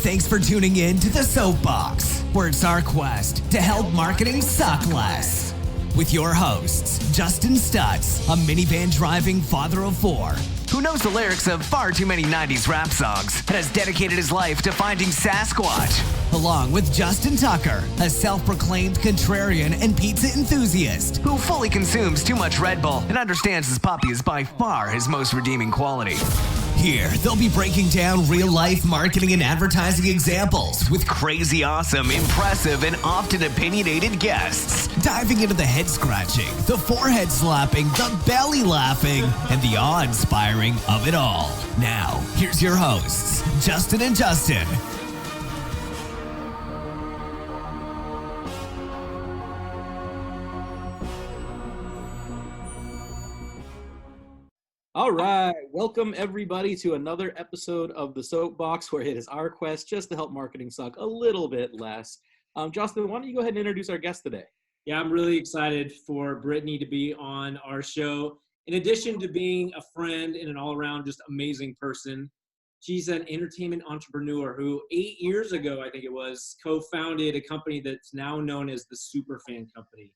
Thanks for tuning in to the Soapbox, where it's our quest to help marketing suck less. With your hosts, Justin Stutz, a minivan driving father of four, who knows the lyrics of far too many 90s rap songs and has dedicated his life to finding Sasquatch. Along with Justin Tucker, a self-proclaimed contrarian and pizza enthusiast who fully consumes too much Red Bull and understands his puppy is by far his most redeeming quality. Here, they'll be breaking down real-life marketing and advertising examples with crazy awesome, impressive, and often opinionated guests. Diving into the head-scratching, the forehead-slapping, the belly-laughing, and the awe-inspiring of it all. Now, here's your hosts, Justin and Justin. All right, welcome everybody to another episode of the Soapbox, where it is our quest just to help marketing suck a little bit less. Justin, why don't you go ahead and introduce our guest today? Yeah, I'm really excited for Brittany to be on our show. In addition to being a friend and an all-around just amazing person, she's an entertainment entrepreneur who 8 years ago, I think it was, co-founded a company that's now known as the Superfan Company.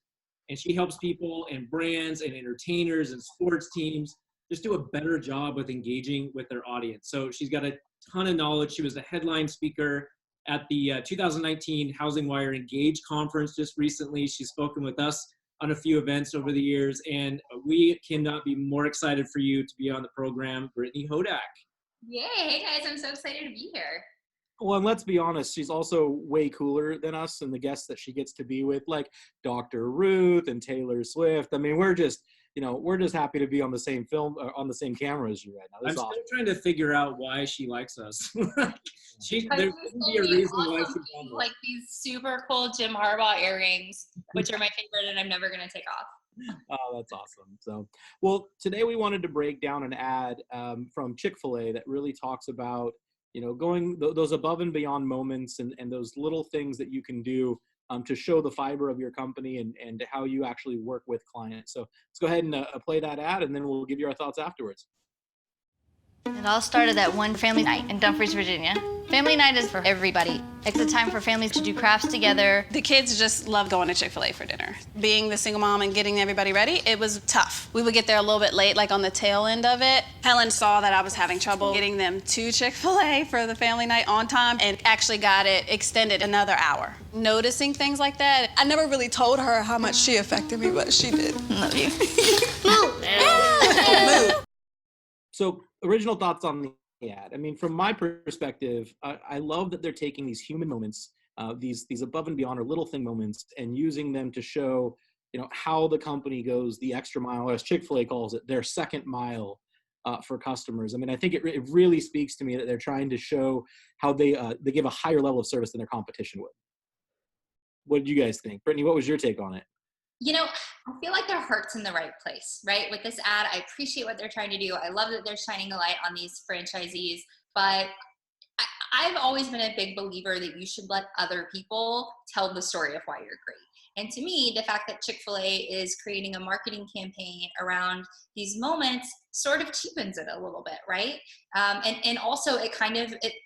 And she helps people and brands and entertainers and sports teams just do a better job with engaging with their audience. So she's got a ton of knowledge. She was a headline speaker at the 2019 Housing Wire Engage conference just recently. She's spoken with us on a few events over the years, and we cannot be more excited for you to be on the program, Brittany Hodak. Yay, hey guys, I'm so excited to be here. Well, and let's be honest, she's also way cooler than us and the guests that she gets to be with, like Dr. Ruth and Taylor Swift. I mean, we're just happy to be on the same film, on the same camera as you right now. I'm still trying to figure out why she likes us. There couldn't be a reason why she's on like these super cool Jim Harbaugh earrings, which are my favorite, and I'm never gonna take off. Oh, that's awesome. So, well, today we wanted to break down an ad from Chick-fil-A that really talks about, going those above and beyond moments and those little things that you can do to show the fiber of your company and how you actually work with clients. So let's go ahead and play that ad, and then we'll give you our thoughts afterwards. It all started at one family night in Dumfries, Virginia. Family night is for everybody. It's a time for families to do crafts together. The kids just love going to Chick-fil-A for dinner. Being the single mom and getting everybody ready, it was tough. We would get there a little bit late, like on the tail end of it. Helen saw that I was having trouble getting them to Chick-fil-A for the family night on time and actually got it extended another hour. Noticing things like that, I never really told her how much she affected me, but she did. Love you. Move. So original thoughts on the ad. I mean, from my perspective, I love that they're taking these human moments, these above and beyond or little thing moments, and using them to show, how the company goes the extra mile, or as Chick-fil-A calls it, their second mile for customers. I mean, I think it really speaks to me that they're trying to show how they give a higher level of service than their competition would. What did you guys think? Brittany, what was your take on it? I feel like their heart's in the right place, right? With this ad, I appreciate what they're trying to do. I love that they're shining a light on these franchisees, but I've always been a big believer that you should let other people tell the story of why you're great. And to me, the fact that Chick-fil-A is creating a marketing campaign around these moments sort of cheapens it a little bit, right? And also it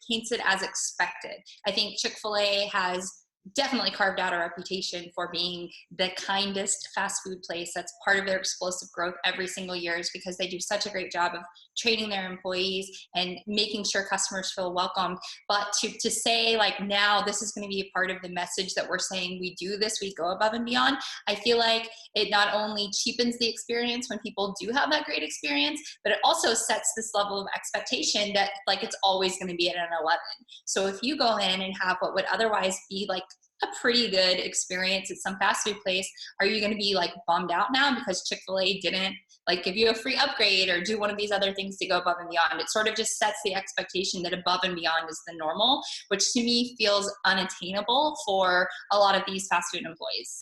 paints it as expected. I think Chick-fil-A has definitely carved out a reputation for being the kindest fast food place. That's part of their explosive growth every single year, is because they do such a great job of training their employees and making sure customers feel welcome. But to say like, now this is going to be a part of the message that we're saying we do this, we go above and beyond, I feel like it not only cheapens the experience when people do have that great experience, but it also sets this level of expectation that like it's always going to be at an 11. So if you go in and have what would otherwise be like a pretty good experience at some fast food place, are you going to be like bummed out now because Chick-fil-A didn't like give you a free upgrade or do one of these other things to go above and beyond? It sort of just sets the expectation that above and beyond is the normal, which to me feels unattainable for a lot of these fast food employees.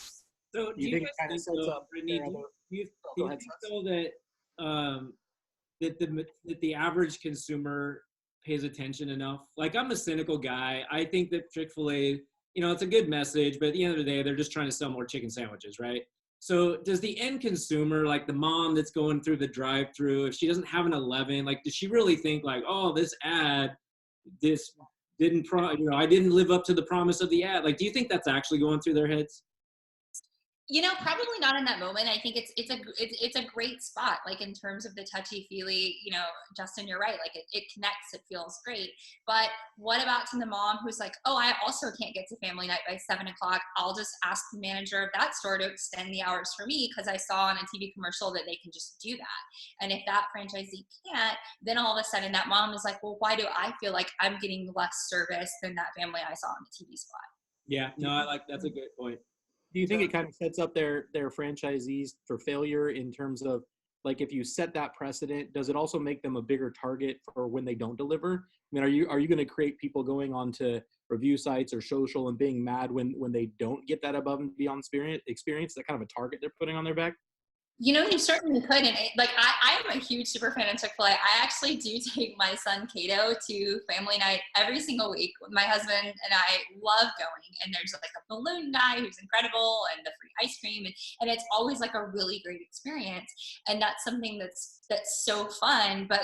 So do you guys think, Brittany, do you think though that the average consumer pays attention enough? Like, I'm a cynical guy. I think that Chick-fil-A, it's a good message, but at the end of the day, they're just trying to sell more chicken sandwiches, right? So does the end consumer, like the mom that's going through the drive-through, if she doesn't have an 11, like, does she really think like, oh, this ad, this I didn't live up to the promise of the ad. Like, do you think that's actually going through their heads? Probably not in that moment. I think it's a great spot, like in terms of the touchy-feely, Justin, you're right. Like it connects, it feels great. But what about to the mom who's like, oh, I also can't get to family night by 7 o'clock. I'll just ask the manager of that store to extend the hours for me because I saw on a TV commercial that they can just do that. And if that franchisee can't, then all of a sudden that mom is like, well, why do I feel like I'm getting less service than that family I saw on the TV spot? Yeah, no, that's a good point. Do you think it kind of sets up their franchisees for failure in terms of, like, if you set that precedent, does it also make them a bigger target for when they don't deliver? I mean, are you going to create people going on to review sites or social and being mad when they don't get that above and beyond experience, that kind of a target they're putting on their back? You certainly could. And I am a huge super fan of Chick-fil-A. I actually do take my son Cato to family night every single week. My husband and I love going, and there's like a balloon guy who's incredible and the free ice cream. And it's always like a really great experience. And that's something that's so fun. But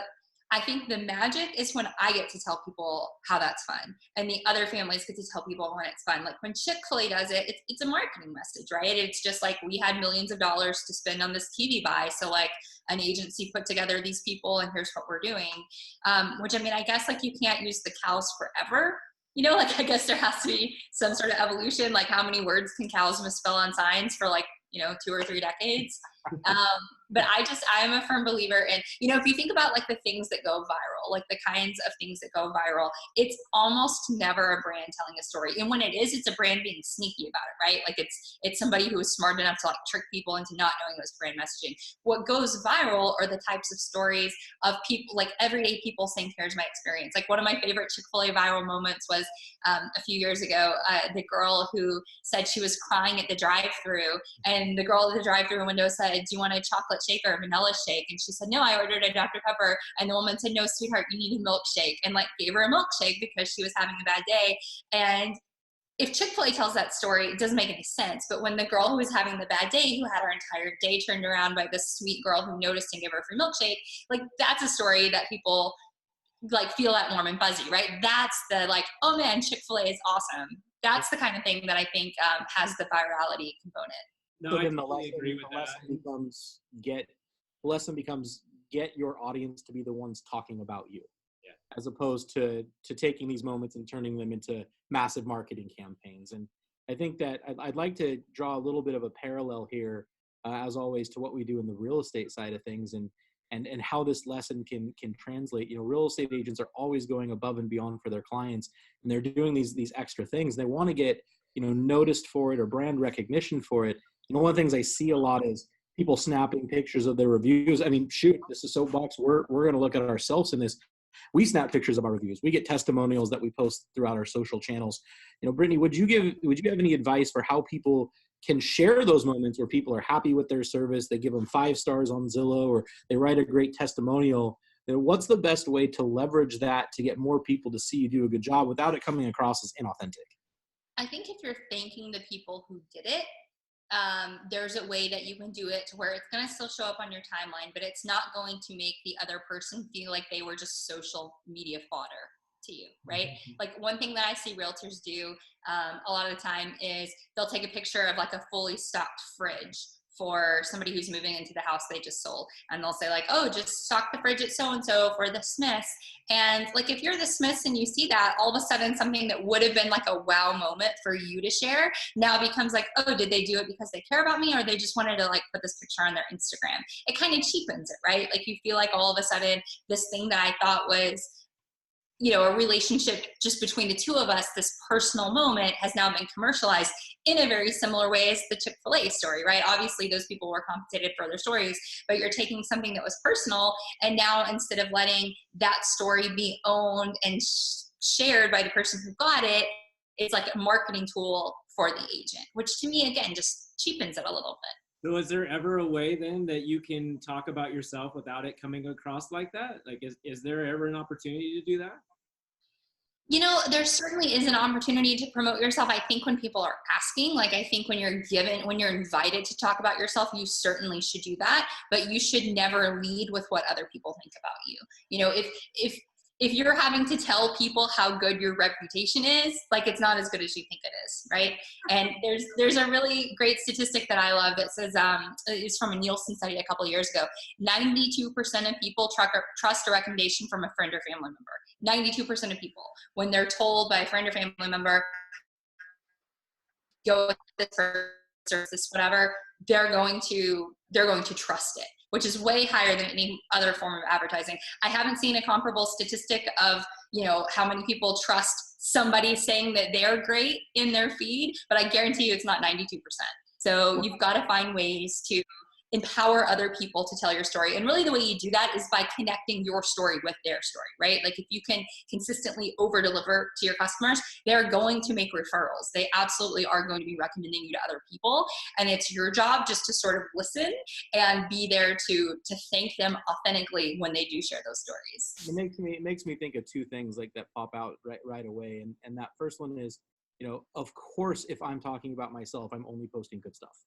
I think the magic is when I get to tell people how that's fun, and the other families get to tell people when it's fun. Like when Chick-fil-A does it, it's a marketing message, right? It's just like, we had millions of dollars to spend on this TV buy. So like an agency put together these people and here's what we're doing. Which, I mean, I guess like you can't use the cows forever. I guess there has to be some sort of evolution. Like how many words can cows misspell on signs for 2 or 3 decades. But I'm a firm believer in, if you think about like the things that go viral, like the kinds of things that go viral, it's almost never a brand telling a story. And when it is, it's a brand being sneaky about it, right? Like it's somebody who is smart enough to like trick people into not knowing it was brand messaging. What goes viral are the types of stories of people, like everyday people saying, here's my experience. Like one of my favorite Chick-fil-A viral moments was a few years ago, the girl who said she was crying at the drive-thru, and the girl at the drive-thru window said, do you want a chocolate shake or a vanilla shake? And she said, no, I ordered a Dr. Pepper. And the woman said, no, sweetheart, you need a milkshake, and like gave her a milkshake because she was having a bad day. And if Chick-fil-A tells that story, it doesn't make any sense. But when the girl who was having the bad day, who had her entire day turned around by this sweet girl who noticed and gave her a free milkshake, like that's a story that people like feel that warm and fuzzy, right? That's the like, oh man, Chick-fil-A is awesome. That's the kind of thing that I think has the virality component. No, I totally agree with that. The lesson becomes get your audience to be the ones talking about you, as opposed to taking these moments and turning them into massive marketing campaigns. And I think that I'd like to draw a little bit of a parallel here, as always, to what we do in the real estate side of things, and how this lesson can translate. Real estate agents are always going above and beyond for their clients, and they're doing these extra things. They want to get noticed for it or brand recognition for it. One of the things I see a lot is people snapping pictures of their reviews. I mean, shoot, this is Soapbox. We're going to look at ourselves in this. We snap pictures of our reviews. We get testimonials that we post throughout our social channels. Brittany, would you have any advice for how people can share those moments where people are happy with their service? They give them 5 stars on Zillow, or they write a great testimonial. What's the best way to leverage that to get more people to see you do a good job without it coming across as inauthentic? I think if you're thanking the people who did it, there's a way that you can do it to where it's going to still show up on your timeline, but it's not going to make the other person feel like they were just social media fodder to you, right? Like one thing that I see realtors do a lot of the time is they'll take a picture of like a fully stocked fridge for somebody who's moving into the house they just sold. And they'll say like, oh, just stock the fridge at so-and-so for the Smiths. And like, if you're the Smiths and you see that, all of a sudden something that would have been like a wow moment for you to share now becomes like, oh, did they do it because they care about me, or they just wanted to like put this picture on their Instagram? It kind of cheapens it, right? Like you feel like all of a sudden this thing that I thought was, a relationship just between the two of us, this personal moment, has now been commercialized in a very similar way as the Chick-fil-A story, right? Obviously, those people were compensated for their stories, but you're taking something that was personal, and now instead of letting that story be owned and shared by the person who got it, it's like a marketing tool for the agent, which to me, again, just cheapens it a little bit. So is there ever a way then that you can talk about yourself without it coming across like that? Like, is there ever an opportunity to do that? There certainly is an opportunity to promote yourself. I think when people are asking, like I think when you're invited to talk about yourself, you certainly should do that, but you should never lead with what other people think about you. if you're having to tell people how good your reputation is, like it's not as good as you think it is, right? And there's a really great statistic that I love that says, it's from a Nielsen study a couple of years ago, 92% of people trust a recommendation from a friend or family member. 92% of people, when they're told by a friend or family member, go with this service, whatever, they're going to trust it, which is way higher than any other form of advertising. I haven't seen a comparable statistic of, how many people trust somebody saying that they're great in their feed, but I guarantee you it's not 92%. So you've got to find ways to empower other people to tell your story. And really the way you do that is by connecting your story with their story, right? Like if you can consistently over deliver to your customers, they're going to make referrals. They absolutely are going to be recommending you to other people. And it's your job just to sort of listen and be there to thank them authentically when they do share those stories. It makes me think of two things like that pop out right away. And that first one is, of course, if I'm talking about myself, I'm only posting good stuff.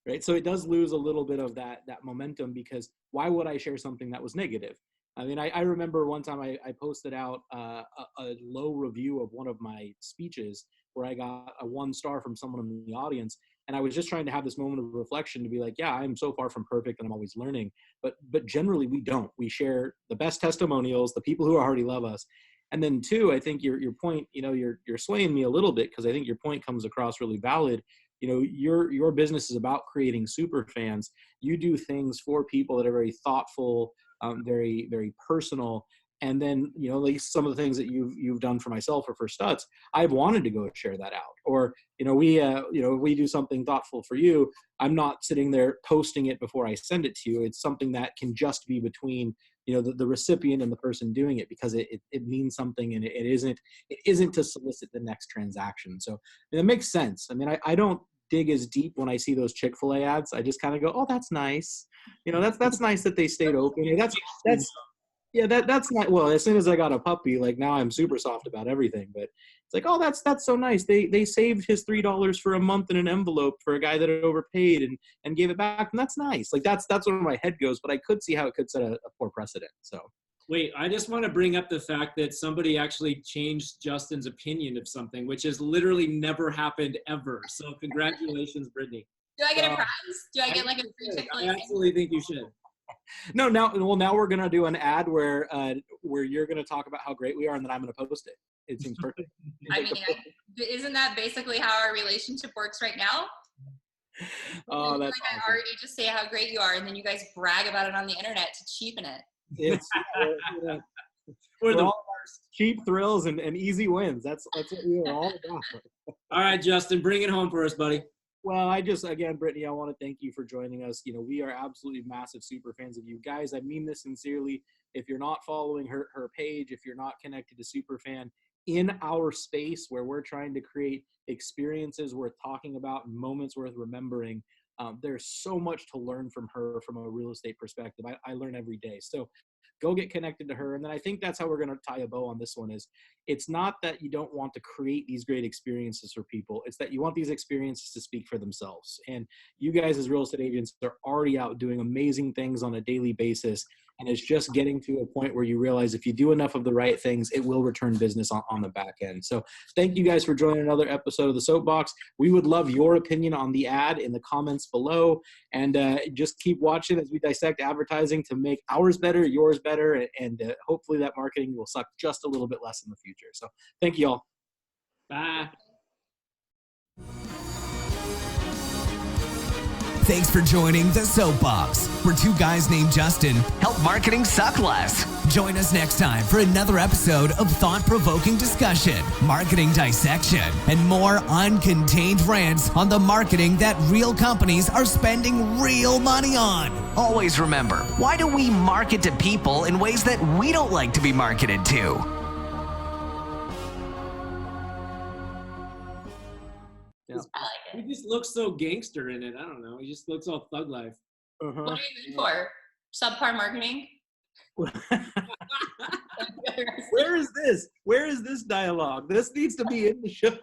Right. So it does lose a little bit of that momentum, because why would I share something that was negative? I mean, I remember one time I posted out a low review of one of my speeches where I got a 1 star from someone in the audience. And I was just trying to have this moment of reflection to be like, yeah, I'm so far from perfect and I'm always learning. But generally we don't. We share the best testimonials, the people who already love us. And then 2, I think your point, you're swaying me a little bit, because I think your point comes across really valid. Your business is about creating super fans. You do things for people that are very thoughtful, very, very personal. And then, at least some of the things that you've done for myself or for Stutz, I've wanted to go share that out. Or, we do something thoughtful for you. I'm not sitting there posting it before I send it to you. It's something that can just be between, the recipient and the person doing it, because it means something, and it isn't to solicit the next transaction. So it makes sense. I mean, I don't dig as deep when I see those Chick-fil-A ads. I just kind of go, oh, that's nice. That's nice that they stayed open. That's not, well, as soon as I got a puppy, like now I'm super soft about everything, but it's like, oh, that's so nice. They saved his $3 for a month in an envelope for a guy that had overpaid and gave it back. And that's nice. Like that's where my head goes, but I could see how it could set a poor precedent. So. Wait, I just want to bring up the fact that somebody actually changed Justin's opinion of something, which has literally never happened ever. So congratulations, Brittany. Do I get a prize? Do I get like a free Chick-fil-A? I absolutely think you should. No, now we're gonna do an ad where you're gonna talk about how great we are, and then I'm gonna post it. It seems perfect. I mean, isn't that basically how our relationship works right now? Oh, that's awesome. I already just say how great you are, and then you guys brag about it on the internet to cheapen it. It's we're all cheap thrills and easy wins. That's what we are all about. All right, Justin, bring it home for us, buddy. Well, again, Brittany, I want to thank you for joining us. We are absolutely massive super fans of you guys. I mean this sincerely. If you're not following her page, if you're not connected to Superfan, in our space where we're trying to create experiences worth talking about and moments worth remembering, there's so much to learn from her from a real estate perspective. I learn every day. So go get connected to her. And then I think that's how we're going to tie a bow on this one. Is it's not that you don't want to create these great experiences for people. It's that you want these experiences to speak for themselves. And you guys as real estate agents are already out doing amazing things on a daily basis. And it's just getting to a point where you realize if you do enough of the right things, it will return business on the back end. So thank you guys for joining another episode of the Soapbox. We would love your opinion on the ad in the comments below. And just keep watching as we dissect advertising to make ours better, yours better, and hopefully that marketing will suck just a little bit less in the future. So thank you all. Bye. Thanks for joining the Soapbox, where 2 guys named Justin help marketing suck less. Join us next time for another episode of thought-provoking discussion, marketing dissection, and more uncontained rants on the marketing that real companies are spending real money on. Always remember, why do we market to people in ways that we don't like to be marketed to? Yeah. I like it. He just looks so gangster in it. I don't know. He just looks all thug life. Uh-huh. What are you in for? Subpar marketing? Where is this? Where is this dialogue? This needs to be in the show.